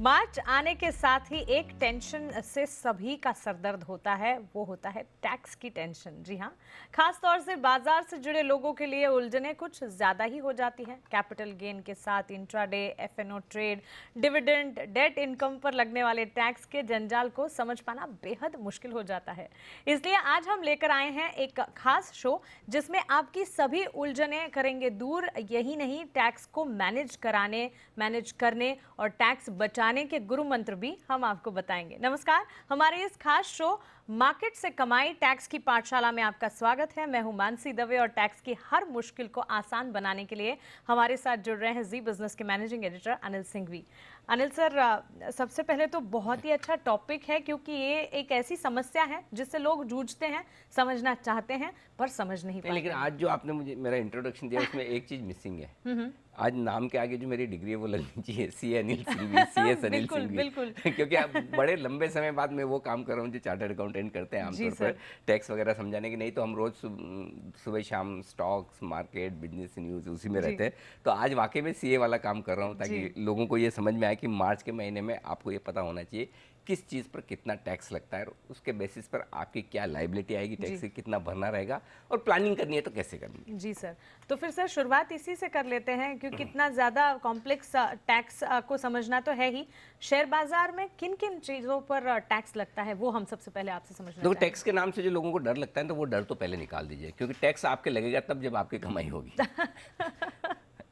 मार्च आने के साथ ही एक टेंशन से सभी का सरदर्द होता है, वो होता है टैक्स की टेंशन। जी हाँ, खास तौर से बाजार से जुड़े लोगों के लिए उलझने कुछ ज्यादा ही हो जाती हैं। कैपिटल गेन के साथ intraday, FnO trade, dividend, debt income पर लगने वाले टैक्स के जंजाल को समझ पाना बेहद मुश्किल हो जाता है। इसलिए आज हम लेकर आए हैं एक खास शो जिसमें आपकी सभी उलझने करेंगे दूर। यही नहीं, टैक्स को मैनेज करने और टैक्स बचाने के गुरु मंत्र भी हम आपको बताएंगे। नमस्कार, हमारे इस खास शो मार्केट से कमाई टैक्स की पाठशाला में आपका स्वागत है। मैं हूं मानसी दवे और टैक्स की हर मुश्किल को आसान बनाने के लिए हमारे साथ जुड़ रहे हैं जी बिजनेस के managing editor Anil Singhvi. Anil sir, सबसे पहले तो बहुत ही अच्छा टॉपिक है क्योंकि ये एक ऐसी समस्या है जिससे लोग जूझते हैं, समझना चाहते हैं पर समझ नहीं पाते। लेकिन आज जो आपने मुझे मेरा इंट्रोडक्शन दिया उसमें एक चीज मिसिंग है। आज नाम के आगे जो मेरी डिग्री है वो लगनी चाहिए सीए अनिल सिंघवी, सीएस अनिल बिल्कुल सिंघवी। बिल्कुल। क्योंकि अब बड़े लंबे समय बाद मैं वो काम कर रहा हूँ जो चार्टर्ड अकाउंटेंट करते हैं जी आमतौर सर। पर, टैक्स वगैरह समझाने की। नहीं तो हम रोज सुबह शाम स्टॉक्स मार्केट बिजनेस न्यूज़ उसी में जी रहते हैं। तो आज वाकई में सीए वाला काम कर रहा हूँ जी ताकि लोगों को ये समझ में आए कि मार्च के महीने में आपको ये पता होना चाहिए किस चीज़ पर कितना टैक्स लगता है और उसके बेसिस पर आपकी क्या लाइबिलिटी आएगी, टैक्स से कितना भरना रहेगा और प्लानिंग करनी है तो कैसे करनी है। जी सर। तो फिर सर शुरुआत इसी से कर लेते हैं क्योंकि इतना ज़्यादा कॉम्प्लेक्स टैक्स को समझना तो है ही। शेयर बाजार में किन किन चीज़ों पर टैक्स लगता है वो हम सबसे पहले आपसे समझना देखो, चाहेंगे। टैक्स के नाम से जो लोगों को डर लगता है तो वो डर तो पहले निकाल दीजिए, क्योंकि टैक्स आपके लगेगा तब जब आपकी कमाई होगी।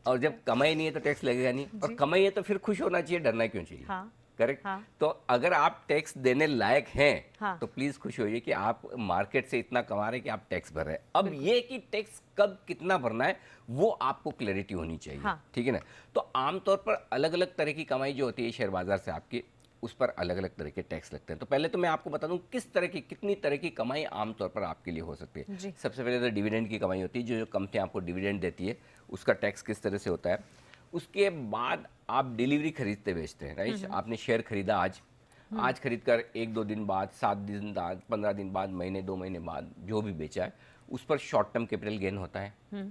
और जब कमाई नहीं है तो टैक्स लगेगा नहीं, और जी। कमाई है तो फिर खुश होना चाहिए, डरना क्यों चाहिए। हाँ करेक्ट। हाँ तो अगर आप टैक्स देने लायक हैं हाँ। तो प्लीज खुश होइए कि आप मार्केट से इतना कमा रहे हैं कि आप टैक्स भर रहे हैं। अब बिल्कुल। ये कि टैक्स कब कितना भरना है वो आपको क्लैरिटी होनी चाहिए। हाँ। ठीक है ना। तो आमतौर पर अलग अलग तरह की कमाई जो होती है शेयर बाजार से आपकी, उस पर अलग अलग तरह के टैक्स लगते हैं। तो पहले तो मैं आपको बता दूं किस तरह की कितनी तरह की कमाई आमतौर पर आपके लिए हो सकती है। जी। सबसे पहले तो डिविडेंड की कमाई होती है, जो जो कंपनी आपको डिविडेंड देती है उसका टैक्स किस तरह से होता है। उसके बाद आप डिलीवरी खरीदते बेचते हैं, राइट। आपने शेयर खरीदा आज खरीद कर 1-2 दिन बाद, 7 दिन बाद, 15 दिन बाद, महीने 2 महीने बाद जो भी बेचा है उस पर शॉर्ट टर्म कैपिटल गेन होता है।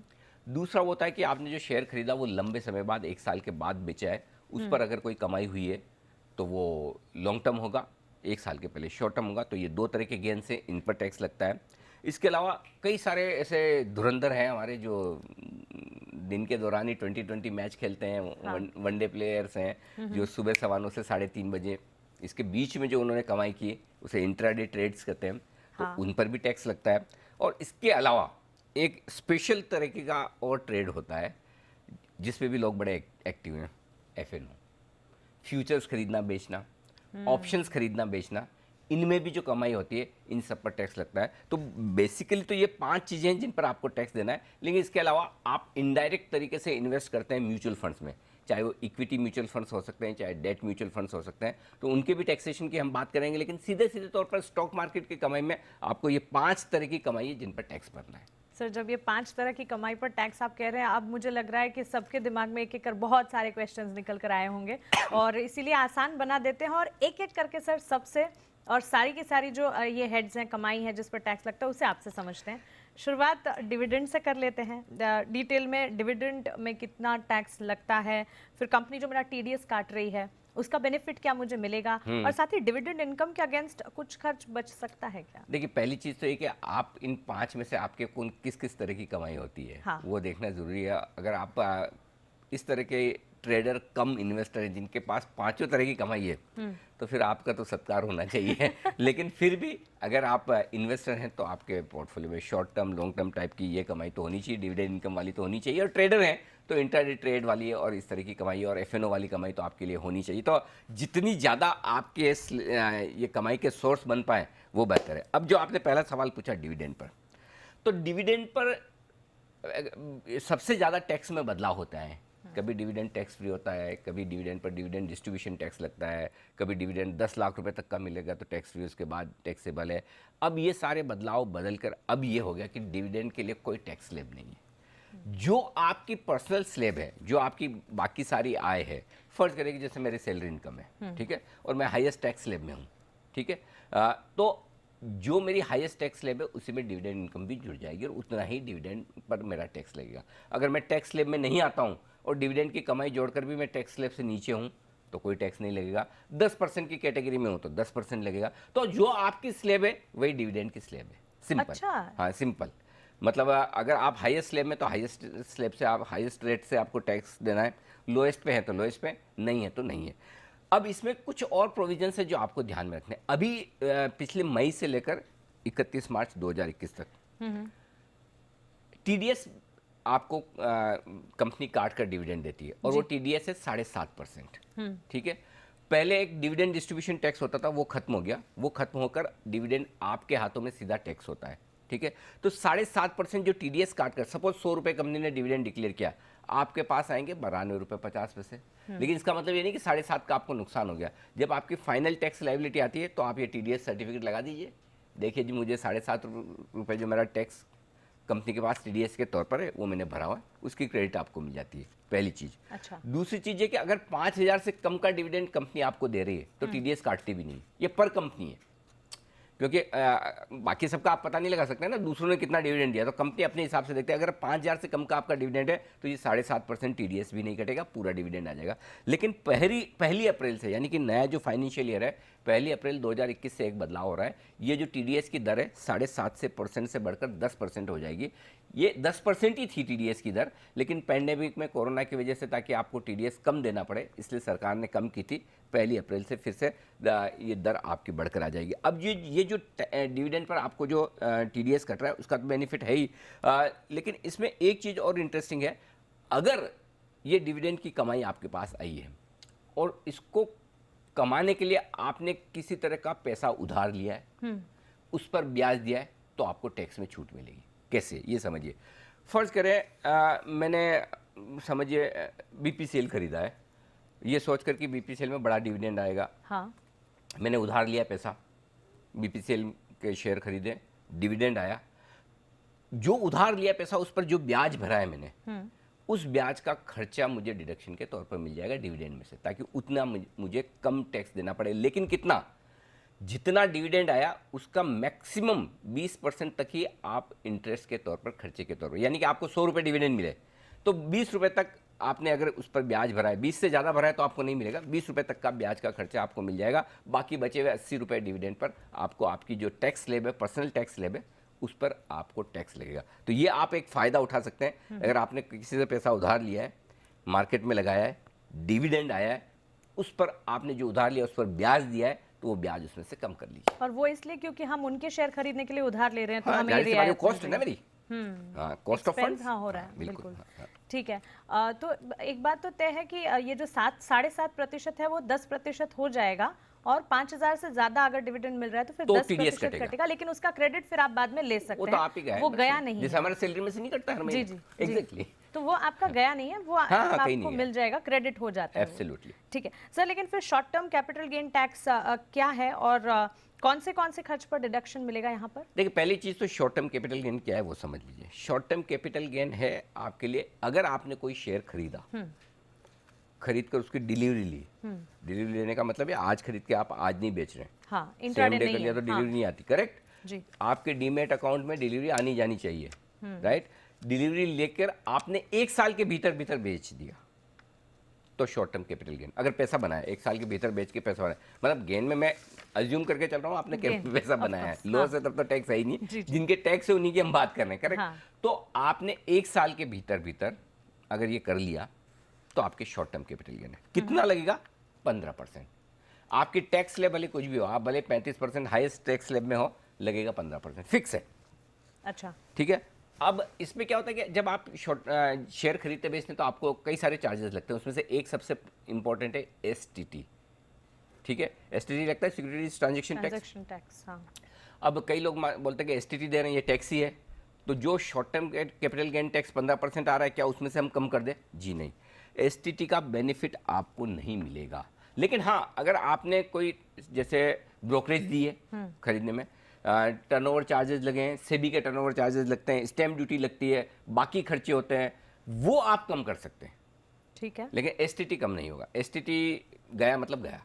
दूसरा वो होता है कि आपने जो शेयर खरीदा वो लंबे समय बाद 1 साल के बाद बेचा है, उस पर अगर कोई कमाई हुई है तो वो लॉन्ग टर्म होगा, 1 साल के पहले शॉर्ट टर्म होगा। तो ये 2 तरह के गेन से इन पर टैक्स लगता है। इसके अलावा कई सारे ऐसे धुरंधर हैं हमारे जो दिन के दौरान ही 20-20 मैच खेलते हैं। हाँ। वनडे प्लेयर्स हैं जो सुबह 9:15 से 3:30 इसके बीच में जो उन्होंने कमाई की उसे इंट्राडे ट्रेड्स कहते हैं। तो हाँ। उन पर भी टैक्स लगता है। और इसके अलावा एक स्पेशल तरीके का और ट्रेड होता है जिसपे भी लोग बड़े एक्टिव हैं, एफएनओ। फ्यूचर्स खरीदना बेचना, ऑप्शंस खरीदना बेचना, इनमें भी जो कमाई होती है इन सब पर टैक्स लगता है। तो बेसिकली तो ये 5 चीज़ें हैं जिन पर आपको टैक्स देना है। लेकिन इसके अलावा आप इनडायरेक्ट तरीके से इन्वेस्ट करते हैं म्यूचुअल फंड्स में, चाहे वो इक्विटी म्यूचुअल फंड्स हो सकते हैं, चाहे डेट म्यूचुअल फंड्स हो सकते हैं। तो उनके भी टैक्सेशन की हम बात करेंगे। लेकिन सीधे सीधे तौर पर स्टॉक मार्केट की कमाई में आपको ये 5 तरह की कमाई है जिन पर टैक्स भरना है। सर, जब ये 5 तरह की कमाई पर टैक्स आप कह रहे हैं, अब मुझे लग रहा है कि सबके दिमाग में एक एक कर बहुत सारे क्वेश्चंस निकल कर आए होंगे और इसीलिए आसान बना देते हैं और एक एक करके सर सबसे और सारी की सारी जो ये हेड्स हैं, कमाई है जिस पर टैक्स लगता है, उसे आपसे समझते हैं। शुरुआत डिविडेंड से कर लेते हैं। डिटेल में डिविडेंड में कितना टैक्स लगता है, फिर कंपनी जो मेरा टीडीएस काट रही है उसका बेनिफिट क्या मुझे मिलेगा, और साथ ही डिविडेंड इनकम के अगेंस्ट कुछ खर्च बच सकता है क्या। देखिए, पहली चीज़ तो ये कि आप इन 5 में से आपके कौन किस किस तरह की कमाई होती है हाँ। वो देखना ज़रूरी है। अगर आप इस तरह के ट्रेडर कम इन्वेस्टर हैं जिनके पास 5 तरह की कमाई है तो फिर आपका तो सत्कार होना चाहिए। लेकिन फिर भी अगर आप इन्वेस्टर हैं तो आपके पोर्टफोलियो में short term long term type की ये कमाई तो होनी चाहिए, डिविडेंड इनकम वाली तो होनी चाहिए। और ट्रेडर हैं तो इंट्राडे ट्रेड वाली और इस तरह की कमाई और एफएनओ वाली कमाई तो आपके लिए होनी चाहिए। तो जितनी ज़्यादा आपके ये कमाई के सोर्स बन पाए वो बेहतर है। अब जो आपने पहला सवाल पूछा डिविडेंड पर, तो डिविडेंड पर सबसे ज़्यादा टैक्स में बदलाव होता है। कभी डिविडेंड टैक्स फ्री होता है, कभी dividend per dividend distribution tax लगता है, कभी डिविडेंड 10 लाख रुपए तक का मिलेगा तो टैक्स फ्री, उसके बाद टैक्सेबल है। अब ये सारे बदलाव बदल कर अब ये हो गया कि डिविडेंड के लिए कोई टैक्स स्लैब नहीं है। जो आपकी पर्सनल स्लैब है, जो आपकी बाकी सारी आय है, फर्ज करें कि जैसे मेरी सैलरी इनकम है, ठीक है, और मैं हाईएस्ट टैक्स स्लैब में हूँ, ठीक है, तो जो मेरी हाईएस्ट टैक्स स्लैब है उसी में डिविडेंड इनकम भी जुड़ जाएगी और उतना ही डिविडेंड पर मेरा टैक्स लगेगा। अगर मैं टैक्स स्लैब में नहीं आता हूँ और डिविडेंड की कमाई जोड़कर भी मैं टैक्स स्लैब से नीचे हूँ तो कोई टैक्स नहीं लगेगा, 10% की कैटेगरी में हो तो 10% लगेगा। तो जो आपकी स्लैब है वही डिविडेंड की स्लैब है, सिंपल। अच्छा। हाँ सिंपल, मतलब अगर आप हाईएस्ट स्लैब में तो हाईएस्ट स्लैब से आप हाईएस्ट रेट से आपको टैक्स देना है, लोएस्ट पे है तो लोएस्ट पे, नहीं है तो नहीं है। अब इसमें कुछ और प्रोविजंस है जो आपको ध्यान में रखने हैं। अभी पिछले मई से लेकर 31 मार्च 2021 तक टीडीएस आपको कंपनी काट कर डिविडेंड देती है, और वो टीडीएस है 7.5%। ठीक है, पहले एक डिविडेंड डिस्ट्रीब्यूशन टैक्स होता था, वो खत्म हो गया, वो खत्म होकर डिविडेंड आपके हाथों में सीधा टैक्स होता है। ठीक है, तो 7.5% जो टीडीएस काट कर, सपोज 100 रुपये कंपनी ने डिविडेंड डिक्लेयर किया, आपके पास आएंगे 92 रुपये 50 पैसे। लेकिन इसका मतलब ये नहीं कि 7.5 का आपको नुकसान हो गया। जब आपकी फाइनल टैक्स लायबिलिटी आती है तो आप ये टीडीएस सर्टिफिकेट लगा दीजिए, देखिए जी मुझे 7.5 रुपये जो मेरा टैक्स कंपनी के पास टीडीएस के तौर पर है वो मैंने भरा हुआ है, उसकी क्रेडिट आपको मिल जाती है, पहली चीज़। अच्छा। दूसरी चीज़ है कि अगर 5,000 से कम का डिविडेंड कंपनी आपको दे रही है तो टीडीएस काटती भी नहीं, ये पर कंपनी है, क्योंकि बाकी सबका आप पता नहीं लगा सकते ना दूसरों ने कितना डिविडेंड दिया, तो कंपनी अपने हिसाब से देखते हैं। अगर 5,000 से कम का आपका डिविडेंड है तो ये 7.5% टीडीएस भी नहीं कटेगा, पूरा डिविडेंड आ जाएगा। लेकिन पहली अप्रैल से, यानी कि नया जो फाइनेंशियल ईयर है, 1 अप्रैल 2021 से एक बदलाव हो रहा है। ये जो टीडीएस की दर है 7.5% से बढ़कर 10% हो जाएगी। ये 10% ही थी टीडीएस की दर, लेकिन पैंडेमिक में कोरोना की वजह से ताकि आपको टीडीएस कम देना पड़े, इसलिए सरकार ने कम की थी। 1 अप्रैल से फिर से ये दर आपकी बढ़कर आ जाएगी। अब ये जो डिविडेंड पर आपको जो टीडीएस कट रहा है उसका तो बेनिफिट है ही, लेकिन इसमें एक चीज़ और इंटरेस्टिंग है। अगर ये डिविडेंड की कमाई आपके पास आई है और इसको कमाने के लिए आपने किसी तरह का पैसा उधार लिया है, उस पर ब्याज दिया है, तो आपको टैक्स में छूट मिलेगी। कैसे, ये समझिए। फर्ज करें समझिए बीपीसीएल खरीदा है, ये सोचकर कि बीपीसीएल में बड़ा डिविडेंड आएगा। हाँ। मैंने उधार लिया पैसा, बीपीसीएल के शेयर खरीदे, डिविडेंड आया, जो उधार लिया पैसा उस पर जो ब्याज भरा है मैंने, उस ब्याज का खर्चा मुझे डिडक्शन के तौर पर मिल जाएगा डिविडेंड में से, ताकि उतना मुझे कम टैक्स देना पड़े। लेकिन कितना, जितना डिविडेंड आया उसका मैक्सिमम 20% तक ही आप इंटरेस्ट के तौर पर, खर्चे के तौर पर, यानी कि आपको 100 रुपये डिविडेंड मिले तो 20 रुपये तक आपने अगर उस पर ब्याज भरा है, 20 से ज़्यादा भरा है तो आपको नहीं मिलेगा, 20 रुपये तक का ब्याज का खर्चा आपको मिल जाएगा। बाकी बचे हुए 80 रुपये डिविडेंड पर आपको आपकी जो टैक्स स्लैब है, पर्सनल टैक्स स्लैब है, उस पर आपको टैक्स लगेगा। तो ये आप एक फ़ायदा उठा सकते हैं। अगर आपने किसी से पैसा उधार लिया है, मार्केट में लगाया है, डिविडेंड आया है, उस पर आपने जो उधार लिया उस पर ब्याज दिया है, तो वो ब्याज उसमें से कम कर लीजिए। और वो इसलिए क्योंकि हम उनके शेयर खरीदने के लिए उधार ले रहे हैं, तो हाँ, हमें ये जाहिर सी बात है, रियायत कॉस्ट है ना मेरी, कॉस्ट ऑफ फंड्स। हाँ हो रहा है, बिल्कुल। बिल्कुल। ठीक है। तो एक बात तो तय है कि ये जो 7.5% है वो 10% हो जाएगा, और 5,000 से ज्यादा अगर डिविडेंड मिल रहा है तो फिर तो 10% TDS कटेगा, लेकिन उसका क्रेडिट फिर आप बाद में ले सकते वो हैं। तो आप ही गए, वो गया नहीं जैसे है। हमारे सैलरी में से नहीं कटता हर महीने। जी, एग्जैक्टली। तो वो आपका गया नहीं है, वो हाँ, कहीं आपको नहीं मिल जाएगा, क्रेडिट हो जाता है वो। एब्सोल्युटली। ठीक है सर, लेकिन फिर short term capital gain tax क्या है, और कौन से खर्च पर डिडक्शन मिलेगा यहाँ पर? देखिए, पहली चीज़ तो शॉर्ट टर्म कैपिटल गेन क्या है वो समझ लीजिए। शॉर्ट टर्म कैपिटल गेन है आपके लिए, अगर आपने कोई शेयर खरीदा, खरीद कर उसकी डिलीवरी ली, डिलीवरी लेने का मतलब है आज खरीद के आप आज नहीं बेच रहे हैं, हाँ, सेम इंट्राडे डे नहीं कर लिया है। तो डिलीवरी नहीं आती, करेक्ट जी। आपके डीमेट अकाउंट में डिलीवरी आनी जानी चाहिए, राइट। डिलीवरी लेकर आपने 1 साल के भीतर भीतर बेच दिया तो शॉर्ट टर्म कैपिटल गेन। अगर पैसा बनाया 1 साल के भीतर बेच के पैसा बनाया, मतलब गेन में मैं अज्यूम करके चल रहा हूँ आपने पैसा बनाया है, लॉस है तब तो टैक्स है ही नहीं, जिनके टैक्स है उन्हीं की हम बात कर रहे हैं, करेक्ट। तो आपने 1 साल के भीतर भीतर अगर ये कर लिया तो आपके शॉर्ट टर्म कैपिटल गेन है। कितना लगेगा? 15%। आपकी टैक्स स्लैब भले कुछ भी हो, आप भले 35% हाईएस्ट टैक्स स्लैब में हो, लगेगा 15%, फिक्स है। अच्छा, ठीक है। अब इसमें क्या होता है कि जब आप शेयर खरीदते बेचते तो आपको कई सारे चार्जेस लगते हैं, उसमें से एक सबसे इंपॉर्टेंट है एसटीटी। ठीक है, एसटीटी लगता है सिक्योरिटीज ट्रांजैक्शन टैक्स। हाँ। अब कई लोग बोलते हैं कि एसटीटी दे रहे हैं, ये टैक्स ही है, तो जो short term capital gain tax 15% आ रहा है, क्या उसमें से हम कम कर दें? जी नहीं, एसटीटी का बेनिफिट आपको नहीं मिलेगा। लेकिन हाँ, अगर आपने कोई जैसे ब्रोकरेज दी है खरीदने में, टर्नओवर चार्जेस लगे हैं, सेबी के टर्नओवर चार्जेस लगते हैं, स्टैम्प ड्यूटी लगती है, बाकी खर्चे होते हैं, वो आप कम कर सकते हैं। ठीक है। लेकिन एसटीटी कम नहीं होगा। एसटीटी गया मतलब गया।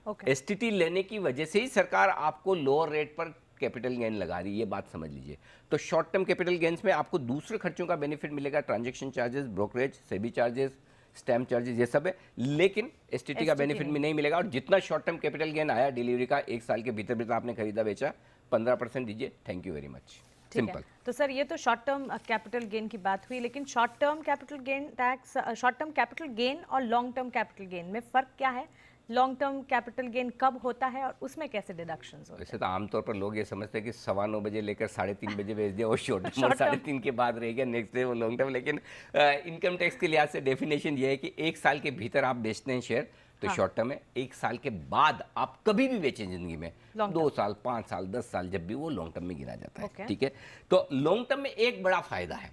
ओके। एसटीटी लेने की वजह से ही सरकार आपको लोअर रेट पर कैपिटल गेन लगा रही है, ये बात समझ लीजिए। तो शॉर्ट टर्म कैपिटल गेन्स में आपको दूसरे खर्चों का बेनिफिट मिलेगा, transaction charges, brokerage, SEBI charges, stamp charges ये सब है, लेकिन एसटीटी का STT बेनिफिट नहीं। भी नहीं मिलेगा। और जितना शॉर्ट टर्म कैपिटल गेन आया डिलीवरी का, एक साल के भीतर भीतर आपने खरीदा बेचा, 15% दीजिए, थैंक यू वेरी मच, ठीक सिंपल। है। तो सर ये तो शॉर्ट टर्म कैपिटल गेन की बात हुई, लेकिन short term capital gain tax, short term capital gain और लॉन्ग टर्म कैपिटल गेन में फ़र्क क्या है? लॉन्ग टर्म कैपिटल गेन कब होता है और उसमें कैसे डिडक्शंस होते वैसे तो आमतौर पर लोग ये समझते हैं कि 9:15 लेकर 3:30 बजे भेज दिया वो शॉर्ट टर्म, और Short term। 3:30 के बाद रह गया नेक्स्ट डे वो लॉन्ग टर्म। लेकिन इनकम टैक्स के लिहाज से डेफिनेशन ये है कि एक साल के भीतर आप बेचते हैं शेयर तो हाँ। शॉर्ट टर्म है, एक साल के बाद आप कभी भी बेचें जिंदगी में, Long 2 साल 5 साल 10 साल, जब भी वो लॉन्ग टर्म में गिना जाता है। Okay। ठीक है, तो लॉन्ग टर्म में एक बड़ा फायदा है,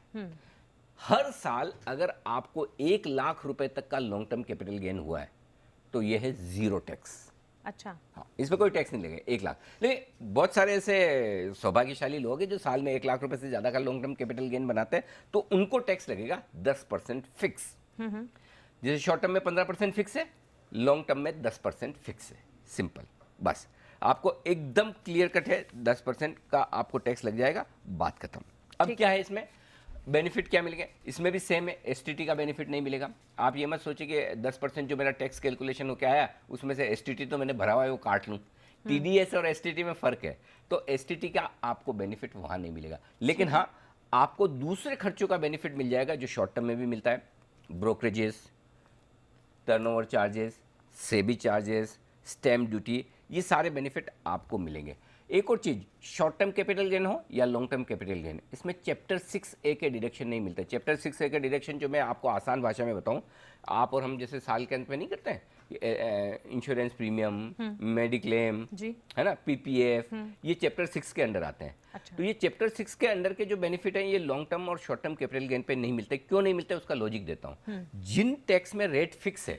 हर साल अगर आपको 1 लाख रुपए तक का लॉन्ग टर्म कैपिटल गेन हुआ है तो यह है 0 टैक्स। अच्छा। हाँ, इसमें कोई टैक्स नहीं लगेगा 1 लाख। लेकिन बहुत सारे ऐसे सौभाग्यशाली लोग हैं जो साल में 1 लाख रुपए से ज्यादा का लॉन्ग टर्म कैपिटल गेन बनाते हैं, तो उनको टैक्स लगेगा 10% फिक्स। जैसे शॉर्ट टर्म में 15% फिक्स है, लॉन्ग टर्म में 10% फिक्स है, सिंपल। बस आपको एकदम क्लियर कट है, 10% का आपको टैक्स लग जाएगा, बात खत्म। अब ठीक क्या है इसमें बेनिफिट, क्या मिलेगा? इसमें भी सेम है, एसटीटी का बेनिफिट नहीं मिलेगा। आप ये मत सोचिए कि 10% जो मेरा टैक्स कैलकुलेशन होकर आया उसमें से एसटीटी तो मैंने भरा हुआ है वो काट लूँ। टीडीएस और एसटीटी में फर्क है, तो एसटीटी का आपको बेनिफिट वहां नहीं मिलेगा। लेकिन हाँ, आपको दूसरे खर्चों का बेनिफिट मिल जाएगा जो शॉर्ट टर्म में भी मिलता है, brokerages, turnover charges, SEBI charges, stamp duty, ये सारे बेनिफिट आपको मिलेंगे। एक और चीज, शॉर्ट टर्म कैपिटल गेन हो या लॉन्ग टर्म कैपिटल गेन, इसमें चैप्टर 6A के डिडक्शन नहीं मिलते। चैप्टर 6A के डिडक्शन जो मैं आपको आसान भाषा में बताऊं, आप और हम जैसे साल के अंत में नहीं करते हैं इंश्योरेंस प्रीमियम, मेडिक्लेम, जी। है ना, पीपीएफ, ये चैप्टर 6 के अंडर आते हैं। अच्छा। तो ये चैप्टर 6 के अंडर के जो बेनिफिट हैं ये लॉन्ग टर्म और शॉर्ट टर्म कैपिटल गेन पे नहीं मिलते। क्यों नहीं मिलते उसका लॉजिक देता हूँ। जिन टैक्स में रेट फिक्स है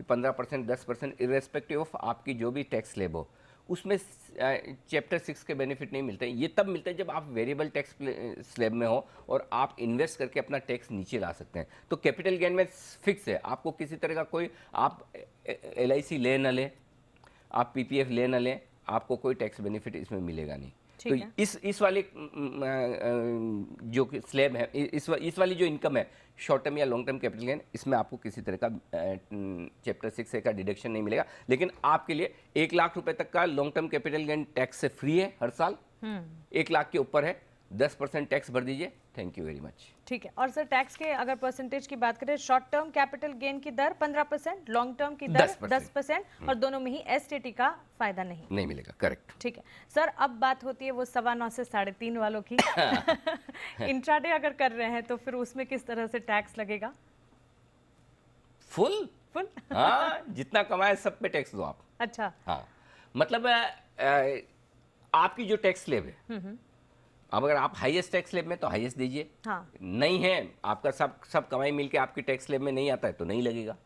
कि 15%, 10%, इरेस्पेक्टिव ऑफ आपकी जो भी टैक्स स्लैब हो, उसमें चैप्टर 6 के बेनिफिट नहीं मिलते। ये तब मिलते हैं जब आप वेरिएबल टैक्स स्लैब में हो और आप इन्वेस्ट करके अपना टैक्स नीचे ला सकते हैं। तो कैपिटल गेन में फिक्स है, आपको किसी तरह का कोई, आप LIC ले न ले, आप PPF ले न ले, आपको कोई टैक्स बेनिफिट इसमें मिलेगा नहीं। तो ठीक है। इस वाले जो स्लैब है, इस वाली जो इनकम है शॉर्ट टर्म या लॉन्ग टर्म कैपिटल गेन, इसमें आपको किसी तरह का चैप्टर 6 का डिडक्शन नहीं मिलेगा। लेकिन आपके लिए 1 लाख रुपए तक का long term capital gain tax से फ्री है हर साल। 1 लाख के ऊपर है 10% टैक्स भर दीजिए, थैंक यू वेरी मच। ठीक है। और सर टैक्स के अगर परसेंटेज की बात करें, शॉर्ट टर्म कैपिटल गेन की दर 15%, लॉन्ग टर्म की दर 10% और दोनों में ही एसटीटी का फायदा नहीं मिलेगा, करेक्ट। ठीक है सर। अब बात होती है वो 9:15 से 3:30 वालों की। इंट्राडे अगर कर रहे हैं तो फिर उसमें किस तरह से टैक्स लगेगा? Full full? हाँ, जितना कमाए सब पे टैक्स दो आप। अच्छा। हाँ, मतलब आपकी जो टैक्स स्लैब है, अब अगर आप हाईएस्ट टैक्स स्लैब में तो हाईएस्ट दीजिए। हाँ। नहीं है आपका, सब कमाई मिलके आपकी टैक्स स्लैब में नहीं आता है तो नहीं लगेगा।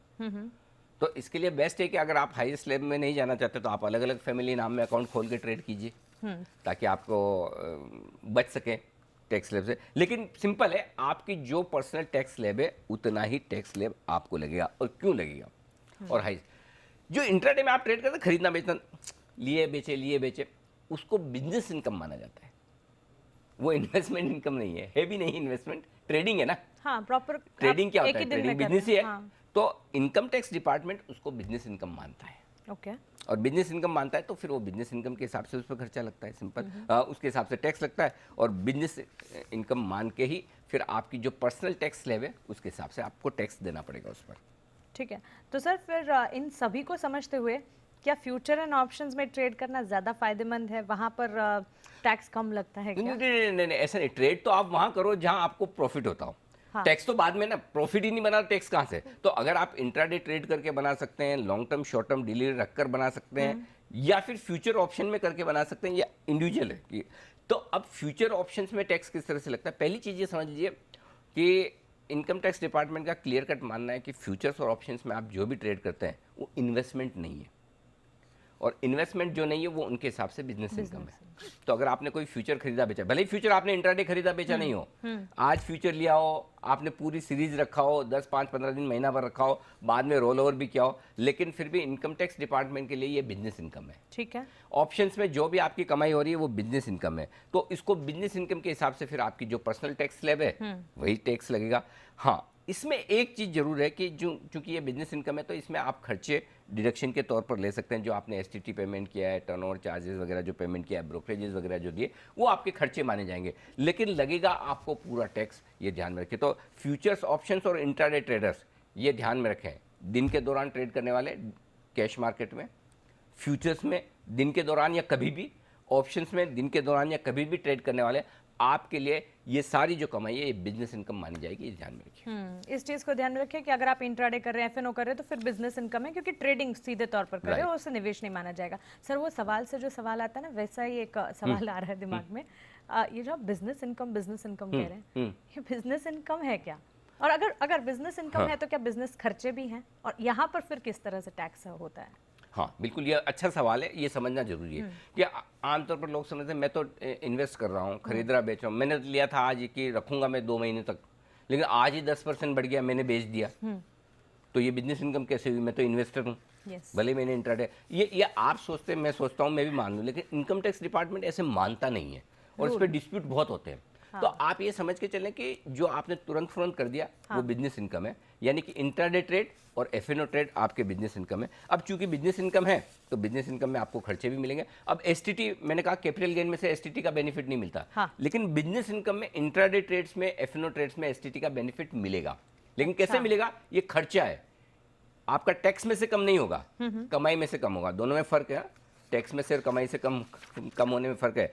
तो इसके लिए बेस्ट है कि अगर आप हाईएस्ट स्लैब में नहीं जाना चाहते तो आप अलग अलग फैमिली नाम में अकाउंट खोल के ट्रेड कीजिए ताकि आपको बच सके टैक्स स्लैब से। लेकिन सिंपल है, आपकी जो पर्सनल टैक्स स्लैब है उतना ही टैक्स स्लैब आपको लगेगा। और क्यों लगेगा? और हाई जो इंट्राडे में आप ट्रेड करते, खरीदना बेचना, लिए बेचे, उसको बिजनेस इनकम माना जाता है। वो इन्वेस्टमेंट इनकम नहीं है भी नहीं, इन्वेस्टमेंट ट्रेडिंग है ना। हाँ, प्रॉपर ट्रेडिंग क्या होता है? ट्रेडिंग बिजनेस ही है। हाँ। तो इनकम टैक्स डिपार्टमेंट उसको बिजनेस इनकम मानता है। ओके। और बिजनेस इनकम मानता है तो फिर वो बिजनेस इनकम के हिसाब से उस पर खर्चा लगता है, सिंपल। उसके हिसाब से टैक्स लगता है और बिजनेस इनकम मान के ही फिर आपकी जो पर्सनल टैक्स स्लैब है उसके हिसाब से आपको टैक्स देना पड़ेगा उस पर। ठीक है। तो सर फिर इन सभी को समझते हुए क्या फ्यूचर एंड ऑप्शंस में ट्रेड करना ज़्यादा फायदेमंद है? वहाँ पर टैक्स कम लगता है क्या? नहीं, ऐसा नहीं। ट्रेड तो आप वहाँ करो जहाँ आपको प्रॉफिट होता हो। हाँ। टैक्स तो बाद में ना, प्रॉफिट ही नहीं बना टैक्स कहाँ से? तो अगर आप इंट्राडे ट्रेड करके बना सकते हैं, long term short term delivery रखकर बना सकते हैं, या फिर फ्यूचर ऑप्शन में करके बना सकते हैं, या इंडिविजुअल है कि। तो अब फ्यूचर ऑप्शंस में टैक्स किस तरह से लगता है? पहली चीज़ ये समझ लीजिए कि इनकम टैक्स डिपार्टमेंट का क्लियर कट मानना है कि फ्यूचर्स और ऑप्शंस में आप जो भी ट्रेड करते हैं वो इन्वेस्टमेंट नहीं है, और इन्वेस्टमेंट जो नहीं है वो उनके हिसाब से बिजनेस इनकम है। तो अगर आपने कोई फ्यूचर खरीदा बेचा, भले ही फ्यूचर आपने इंट्राडे खरीदा बेचा नहीं हो, आज फ्यूचर लिया हो, आपने पूरी सीरीज रखा हो, 10, 5, 15 दिन, महीना भर रखा हो, बाद में रोल ओवर भी किया हो, लेकिन फिर भी इनकम टैक्स डिपार्टमेंट के लिए ये बिजनेस इनकम है। ठीक है। ऑप्शंस में जो भी आपकी कमाई हो रही है वो बिजनेस इनकम है, तो इसको बिजनेस इनकम के हिसाब से फिर आपकी जो पर्सनल टैक्स स्लैब है वही टैक्स लगेगा। हाँ, इसमें एक चीज़ जरूर है कि जो चूंकि ये बिजनेस इनकम है तो इसमें आप खर्चे डिडक्शन के तौर पर ले सकते हैं। जो आपने एसटीटी पेमेंट किया है, टर्नओवर चार्जेस वगैरह जो पेमेंट किया है, ब्रोकरेजेस वगैरह जो दिए, वो आपके खर्चे माने जाएंगे, लेकिन लगेगा आपको पूरा टैक्स। ये ध्यान में रखें। तो फ्यूचर्स, ऑप्शंस और इंट्राडे ट्रेडर्स ये ध्यान में रखें। दिन के दौरान ट्रेड करने वाले कैश मार्केट में, फ्यूचर्स में दिन के दौरान या कभी भी, ऑप्शंस में दिन के दौरान या कभी भी ट्रेड करने वाले, आपके लिए ये सारी जो कमाई है ये बिजनेस इनकम मानी जाएगी। ये ध्यान में रखिए। इस चीज को ध्यान में रखिए कि अगर आप इंट्राडे कर रहे हैं, एफएनओ कर रहे हैं, तो फिर बिजनेस इनकम है, क्योंकि ट्रेडिंग सीधे तौर पर कर रहे हो, उससे निवेश नहीं माना जाएगा। सर, वो सवाल से जो सवाल आता है ना, वैसा ही एक सवाल आ रहा है दिमाग में। ये जो आप बिजनेस इनकम कह रहे हैं, ये बिजनेस इनकम है क्या? और अगर बिजनेस इनकम है तो क्या बिजनेस खर्चे भी हैं? और यहाँ पर फिर किस तरह से टैक्स होता है? हाँ, बिल्कुल, ये अच्छा सवाल है। ये समझना जरूरी है कि आमतौर पर लोग समझते हैं मैं तो इन्वेस्ट कर रहा हूँ, खरीद रहा, बेच रहा हूँ, मैंने लिया था आज कि रखूंगा मैं 2 महीने तक, लेकिन आज ही 10% बढ़ गया, मैंने बेच दिया, तो ये बिजनेस इनकम कैसे हुई? मैं तो इन्वेस्टर हूँ, भले मैंने इंट्राडे। ये आप सोचते हैं, मैं सोचता हूँ, मैं भी मान लूँ, लेकिन इनकम टैक्स डिपार्टमेंट ऐसे मानता नहीं है और इस पर डिस्प्यूट बहुत होते हैं। तो आप ये समझ के चलें कि जो आपने तुरंत कर दिया वो बिजनेस इनकम है, यानी कि इंट्राडे ट्रेड और एफएनओ ट्रेड आपके बिजनेस इनकम है। अब चूंकि बिजनेस इनकम है तो बिजनेस इनकम में आपको खर्चे भी मिलेंगे। अब एसटीटी, मैंने कहा कैपिटल गेन में से एसटीटी का बेनिफिट नहीं मिलता, लेकिन बिजनेस इनकम में इंट्राडे ट्रेड्स में, एफएनओ ट्रेड्स में एसटीटी का बेनिफिट मिलेगा। लेकिन कैसे मिलेगा? ये खर्चा है, आपका टैक्स में से कम नहीं होगा, कमाई में से कम होगा। दोनों में फर्क है, टैक्स में से और कमाई से कम होने में फर्क है।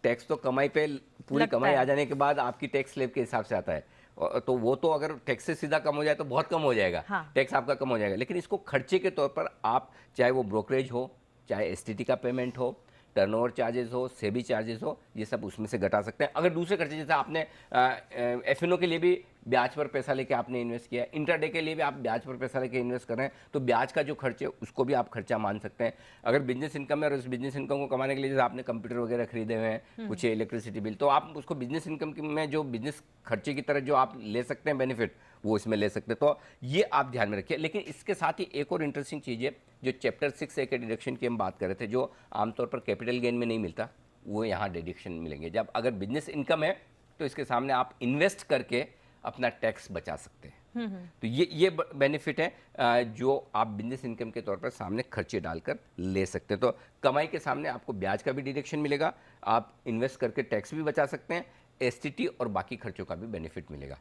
टैक्स तो कमाई पे, पूरी कमाई आ जाने के बाद आपकी टैक्स स्लैब के हिसाब से आता है, तो वो तो अगर टैक्स से सीधा कम हो जाए तो बहुत कम हो जाएगा, टैक्स आपका कम हो जाएगा। लेकिन इसको खर्चे के तौर पर आप, चाहे वो ब्रोकरेज हो, चाहे एसटीटी का पेमेंट हो, टर्नओवर चार्जेस हो, सेबी चार्जेस हो, ये सब उसमें से घटा सकते हैं। अगर दूसरे खर्चे, जैसे आपने एफएनओ के लिए भी ब्याज पर पैसा लेके आपने इन्वेस्ट किया है, इंट्राडे के लिए भी आप ब्याज पर पैसा लेके इन्वेस्ट कर रहे हैं, तो ब्याज का जो खर्चे उसको भी आप खर्चा मान सकते हैं। अगर बिजनेस इनकम है और उस बिजनेस इनकम को कमाने के लिए जैसे आपने कंप्यूटर वगैरह खरीदे हुए हैं, कुछ इलेक्ट्रिसिटी बिल, तो आप उसको बिजनेस इनकम में जो बिजनेस खर्चे की तरह जो आप ले सकते हैं बेनिफिट, वो इसमें ले सकते हैं। तो ये आप ध्यान में रखिए। लेकिन इसके साथ ही एक और इंटरेस्टिंग चीज़ है, जो चैप्टर 6A के डिडक्शन की हम बात कर रहे थे, जो आमतौर पर कैपिटल गेन में नहीं मिलता, वो यहाँ डिडक्शन मिलेंगे। जब अगर बिजनेस इनकम है तो इसके सामने आप इन्वेस्ट करके अपना टैक्स बचा सकते हैं। तो ये बेनिफिट है जो आप बिजनेस इनकम के तौर पर सामने खर्चे डालकर ले सकते हैं। तो कमाई के सामने आपको ब्याज का भी डिडक्शन मिलेगा, आप इन्वेस्ट करके टैक्स भी बचा सकते हैं, एसटीटी और बाकी खर्चों का भी बेनिफिट मिलेगा।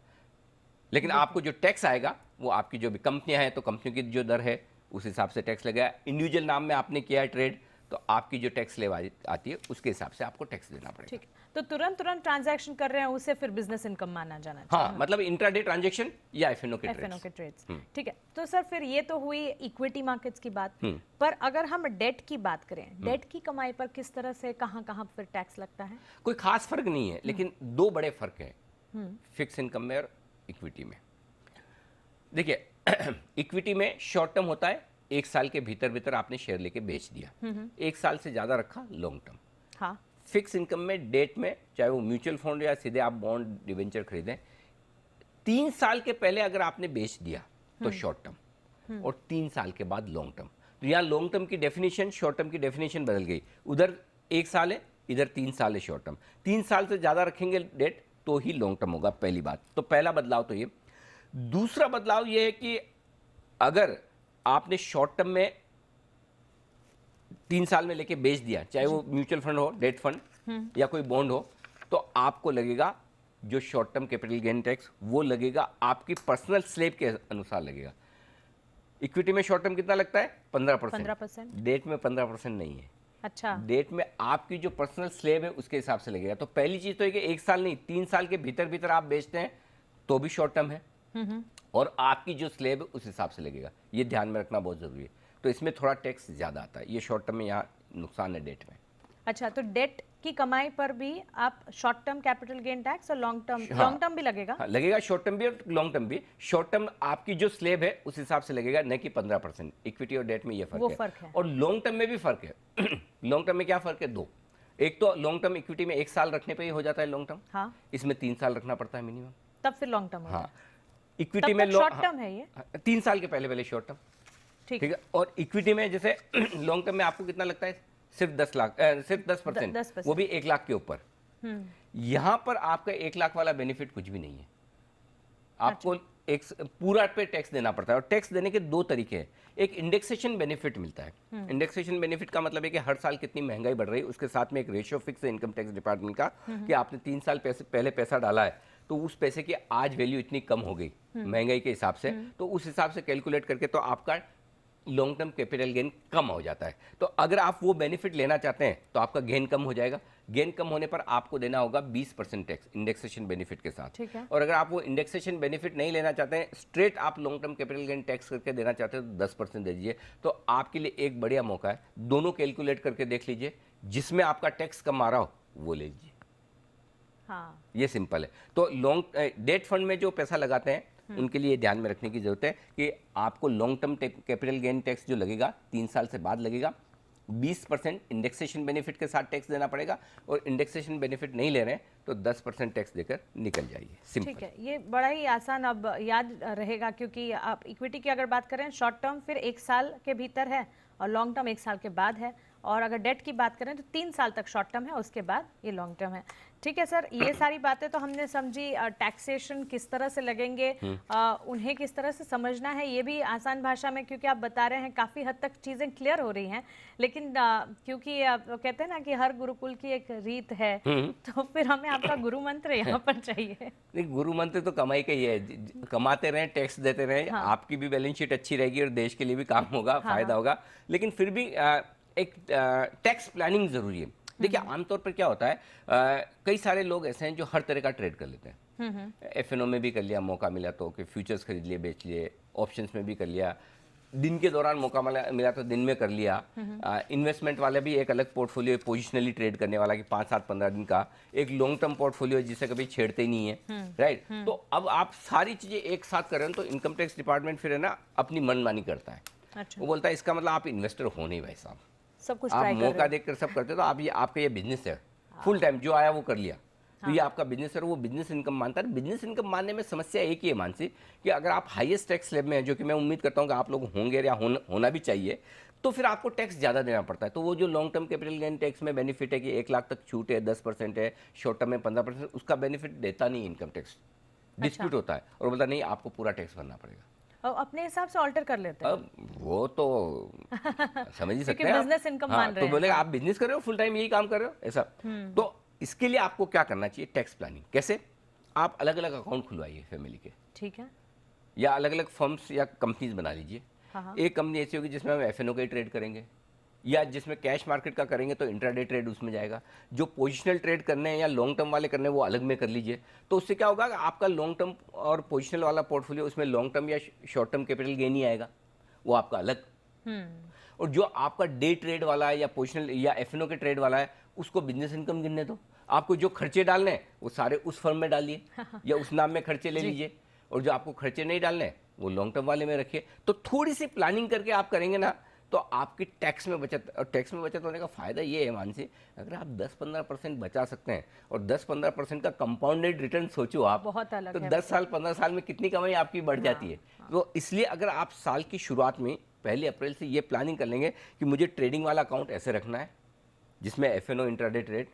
लेकिन आपको जो टैक्स आएगा वो आपकी जो भी कंपनियां हैं तो कंपनियों की जो दर है उस हिसाब से टैक्स लगेगा। इंडिविजुअल नाम में आपने किया है ट्रेड तो आपकी जो टैक्स स्लैब आती है उसके हिसाब से आपको टैक्स देना पड़ेगा। ठीक है, तो तुरंत ट्रांजैक्शन कर रहे हैं उसे फिर बिजनेस इनकम माना जाना चाहिए। हाँ, मतलब इंट्राडे ट्रांजैक्शन या एफएनओ के ट्रेड्स। ठीक है, तो सर फिर ये तो हुई इक्विटी मार्केट्स की बात, पर अगर हम डेट की बात करें, डेट की कमाई पर किस तरह से कहाँ फिर टैक्स लगता है? कोई खास फर्क नहीं है, लेकिन 2 बड़े फर्क हैं फिक्स इनकम में और इक्विटी में। देखिए, इक्विटी में शॉर्ट टर्म होता है, 1 साल के भीतर आपने शेयर लेके बेच दिया, 1 साल से ज्यादा रखा लॉन्ग टर्म। हाँ। फिक्स इनकम में डेट में, चाहे वो म्यूचुअल फंड या सीधे आप बॉन्ड डिवेंचर खरीदें, 3 साल के पहले अगर आपने बेच दिया तो शॉर्ट टर्म, और 3 साल के बाद लॉन्ग टर्म। तो यहाँ लॉन्ग टर्म की डेफिनेशन, शॉर्ट टर्म की डेफिनेशन बदल गई। उधर 1 साल है, इधर 3 साल है शॉर्ट टर्म। 3 साल से ज्यादा रखेंगे डेट तो ही लॉन्ग टर्म होगा, पहली बात। तो पहला बदलाव तो ये। दूसरा बदलाव ये है कि अगर आपने शॉर्ट टर्म में 3 साल में लेके बेच दिया, चाहे वो म्यूचुअल फंड हो, डेट फंड या कोई बॉन्ड हो, तो आपको लगेगा जो short term capital gain tax, वो लगेगा आपकी पर्सनल स्लैब के अनुसार लगेगा। इक्विटी में शॉर्ट टर्म कितना लगता है? 15%। डेट में 15% नहीं है। अच्छा। डेट में आपकी जो पर्सनल स्लैब है उसके हिसाब से लगेगा। तो पहली चीज तो है कि 1 साल नहीं, 3 साल के भीतर आप बेचते हैं तो भी शॉर्ट टर्म है, और आपकी जो स्लैब है उस हिसाब से लगेगा। ये ध्यान में रखना बहुत जरूरी है। तो इसमें थोड़ा टैक्स ज्यादा आता है, ये शॉर्ट टर्म में, यहाँ नुकसान है डेट में। अच्छा, तो डेट की कमाई पर भी आप short term capital gain tax और लॉन्ग टर्म भी लगेगा? हाँ, लगेगा, शॉर्ट टर्म भी और लॉन्ग टर्म भी। शॉर्ट टर्म आपकी जो स्लैब है उस हिसाब से लगेगा, न कि 15%। इक्विटी और डेट में ये फर्क है। और लॉन्ग टर्म में भी फर्क है। लॉन्ग टर्म में क्या फर्क है? 2। एक तो लॉन्ग टर्म इक्विटी में 1 साल रखने पर ही हो जाता है लॉन्ग टर्म। हाँ। इसमें 3 साल रखना पड़ता है मिनिमम, तब फिर लॉन्ग टर्म। हाँ, इक्विटी में शॉर्ट टर्म है ये, 3 साल के पहले शॉर्ट टर्म। ठीक है। और इक्विटी में जैसे लॉन्ग टर्म में आपको कितना लगता है? सिर्फ 10 लाख, सिर्फ 10%, वो भी 1 लाख के ऊपर। यहां पर आपका 1 लाख वाला बेनिफिट कुछ भी नहीं है। आपको एक पूरा पे टैक्स देना पड़ता है। और टैक्स देने के दो तरीके हैं। एक इंडेक्सेशन बेनिफिट मिलता है। इंडेक्सेशन बेनिफिट का मतलब है कि हर साल कितनी महंगाई बढ़ रही है उसके साथ में एक रेशियो फिक्स है इनकम टैक्स डिपार्टमेंट का कि आपने 3 साल पहले पैसा डाला है तो उस पैसे की आज वैल्यू इतनी कम हो गई महंगाई के हिसाब से, तो उस हिसाब से कैलकुलेट करके तो आपका लॉन्ग टर्म कैपिटल गेन कम हो जाता है। तो अगर आप वो बेनिफिट लेना चाहते हैं तो आपका गेन कम हो जाएगा। गेन कम होने पर आपको देना होगा 20% टैक्स इंडेक्सेशन बेनिफिट के साथ। ठीक है। और अगर आप वो इंडेक्सेशन बेनिफिट नहीं लेना चाहते हैं, स्ट्रेट आप long term capital gain tax करके देना चाहते हैं तो 10% दे दीजिए। तो आपके लिए एक बढ़िया मौका है, दोनों कैलकुलेट करके देख लीजिए, जिसमें आपका टैक्स कम आ रहा हो वो ले लीजिए। हाँ, ये सिंपल है। तो लॉन्ग डेट फंड में जो पैसा लगाते हैं उनके लिए ध्यान में रखने की जरूरत है कि आपको long term capital gain tax जो लगेगा 3 साल से बाद लगेगा, 20% इंडेक्सेशन बेनिफिट के साथ टैक्स देना पड़ेगा। और इंडेक्सेशन बेनिफिट नहीं ले रहे हैं तो 10% टैक्स देकर निकल जाइए। सिंपल। ठीक है, ये बड़ा ही आसान अब याद रहेगा, क्योंकि आप इक्विटी की अगर बात करें, शॉर्ट टर्म फिर 1 साल के भीतर है और लॉन्ग टर्म 1 साल के बाद है, और अगर डेट की बात करें तो 3 साल तक शॉर्ट टर्म है, उसके बाद ये लॉन्ग टर्म है। ठीक है सर, ये सारी बातें तो हमने समझी। टैक्सेशन किस तरह से लगेंगे, उन्हें किस तरह से समझना है, ये भी आसान भाषा में, क्योंकि आप बता रहे हैं काफ़ी हद तक चीज़ें क्लियर हो रही हैं। लेकिन क्योंकि आप कहते हैं ना कि हर गुरुकुल की एक रीत है, तो फिर हमें आपका गुरु मंत्र यहाँ पर चाहिए। नहीं, गुरु मंत्र तो कमाई का ही है। कमाते रहें, टैक्स देते रहें, हाँ। आपकी भी बैलेंस शीट अच्छी रहेगी और देश के लिए भी काम होगा, फायदा होगा। लेकिन फिर भी एक टैक्स प्लानिंग जरूरी है। देखिए, आमतौर पर क्या होता है, कई सारे लोग ऐसे हैं जो हर तरह का ट्रेड कर लेते हैं। एफएनओ में भी कर लिया, मौका मिला तो कि फ्यूचर्स खरीद लिए बेच लिए, ऑप्शंस में भी कर लिया, दिन के दौरान मौका मिला तो दिन में कर लिया। इन्वेस्टमेंट वाले भी एक अलग पोर्टफोलियो, पोजिशनली ट्रेड करने वाला कि 5, 7, 15 दिन का। एक लॉन्ग टर्म पोर्टफोलियो जिसे कभी छेड़ते ही नहीं है, राइट। तो अब आप सारी चीजें एक साथ कर रहे हैं तो इनकम टैक्स डिपार्टमेंट फिर है ना अपनी मनमानी करता है। अच्छा, वो बोलता है इसका मतलब आप इन्वेस्टर हो नहीं भाई साहब, सब कुछ आप ट्राई कर रहे मौका हैं। देखकर सब करते हो, तो आप ये आपका ये बिजनेस है, फुल टाइम जो आया वो कर लिया, तो ये आपका बिजनेस है। वो बिजनेस इनकम मानता है। बिजनेस इनकम मानने में समस्या एक ही है मानसी, कि अगर आप हाईएस्ट टैक्स स्लैब में है, जो कि मैं उम्मीद करता हूँ कि आप लोग होंगे या होना भी चाहिए, तो फिर आपको टैक्स ज़्यादा देना पड़ता है। तो वो जो long term capital gain tax में बेनिफिट है कि 1 लाख तक छूट है, 10% है, शॉर्ट टर्म में 15%, उसका बेनिफिट देता नहीं इनकम टैक्स, डिस्प्यूट होता है और बोलता नहीं आपको पूरा टैक्स भरना पड़ेगा। और अपने हिसाब से ऑल्टर कर लेते हैं, अब वो तो समझ ही सकते क्योंकि हैं आप। बिजनेस इनकम हाँ, मान रहे तो हैं। बोलेगा आप बिजनेस कर रहे हो, फुल टाइम यही काम कर रहे हो, ऐसा। तो इसके लिए आपको क्या करना चाहिए, टैक्स प्लानिंग। कैसे? आप अलग अलग अकाउंट खुलवाइए फैमिली के, ठीक है। या अलग अलग फर्म्स या कंपनीज बना लीजिए। हाँ। एक कंपनी ऐसी होगी जिसमें हम एफएनओ का ही ट्रेड करेंगे, या जिसमें कैश मार्केट का करेंगे तो इंट्राडे ट्रेड उसमें जाएगा। जो पोजिशनल ट्रेड करने हैं या लॉन्ग टर्म वाले करने हैं वो अलग में कर लीजिए। तो उससे क्या होगा कि आपका लॉन्ग टर्म और पोजिशनल वाला पोर्टफोलियो, उसमें लॉन्ग टर्म या शॉर्ट टर्म कैपिटल गेन ही आएगा, वो आपका अलग। और जो आपका डे ट्रेड वाला है या पोजिशनल या एफएनओ के ट्रेड वाला है, उसको बिजनेस इनकम गिनने दो। आपको जो खर्चे डालने हैं वो सारे उस फर्म में डालिए या उस नाम में खर्चे ले लीजिए, और जो आपको खर्चे नहीं डालने हैं वो लॉन्ग टर्म वाले में रखिए। तो थोड़ी सी प्लानिंग करके आप करेंगे ना तो आपकी टैक्स में बचत, और टैक्स में बचत होने का फायदा ये है मानसी, अगर आप 10-15% बचा सकते हैं और 10-15% का कंपाउंडेड रिटर्न सोचो आप, बहुत अलग तो है 10 साल 15 साल में कितनी कमाई आपकी बढ़ जाती है। तो इसलिए अगर आप साल की शुरुआत में 1 अप्रैल से ये प्लानिंग कर लेंगे कि मुझे ट्रेडिंग वाला अकाउंट ऐसे रखना है जिसमें एफएनओ इंट्राडे ट्रेड।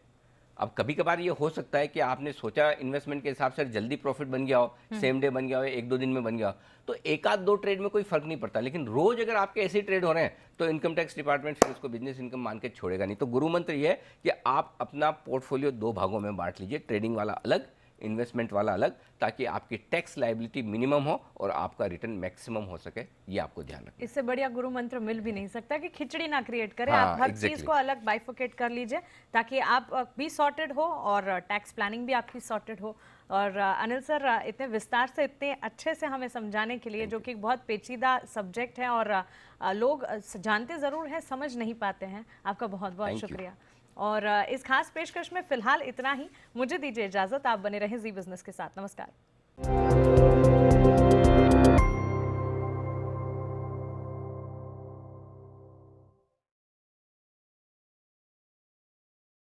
अब कभी कभार ये हो सकता है कि आपने सोचा इन्वेस्टमेंट के हिसाब से जल्दी प्रॉफिट बन गया हो, सेम डे बन गया हो, 1-2 दिन में बन गया हो, तो 1-2 ट्रेड में कोई फर्क नहीं पड़ता। लेकिन रोज अगर आपके ऐसे ट्रेड हो रहे हैं तो इनकम टैक्स डिपार्टमेंट फिर उसको बिजनेस इनकम मान के छोड़ेगा नहीं। तो गुरु मंत्र ये है कि आप अपना पोर्टफोलियो 2 भागों में बांट लीजिए, ट्रेडिंग वाला अलग, इन्वेस्टमेंट वाला अलग, ताकि आपकी टैक्स लायबिलिटी मिनिमम हो और आपका रिटर्न मैक्सिमम हो सके। ये आपको ध्यान रखना। इससे बढ़िया गुरु मंत्र मिल भी नहीं सकता कि खिचड़ी ना क्रिएट करें। हाँ, आप हर exactly. चीज को अलग बाइफोकेट कर लीजिए ताकि आप भी सॉर्टेड हो और टैक्स प्लानिंग भी आपकी सॉर्टेड हो। और अनिल सर, इतने विस्तार से, इतने अच्छे से हमें समझाने के लिए, जो कि बहुत पेचीदा सब्जेक्ट है और लोग जानते ज़रूर हैं, समझ नहीं पाते हैं, आपका बहुत बहुत Thank you. शुक्रिया। और इस खास पेशकश में फिलहाल इतना ही। मुझे दीजिए इजाज़त, आप बने रहें जी बिजनेस के साथ। नमस्कार।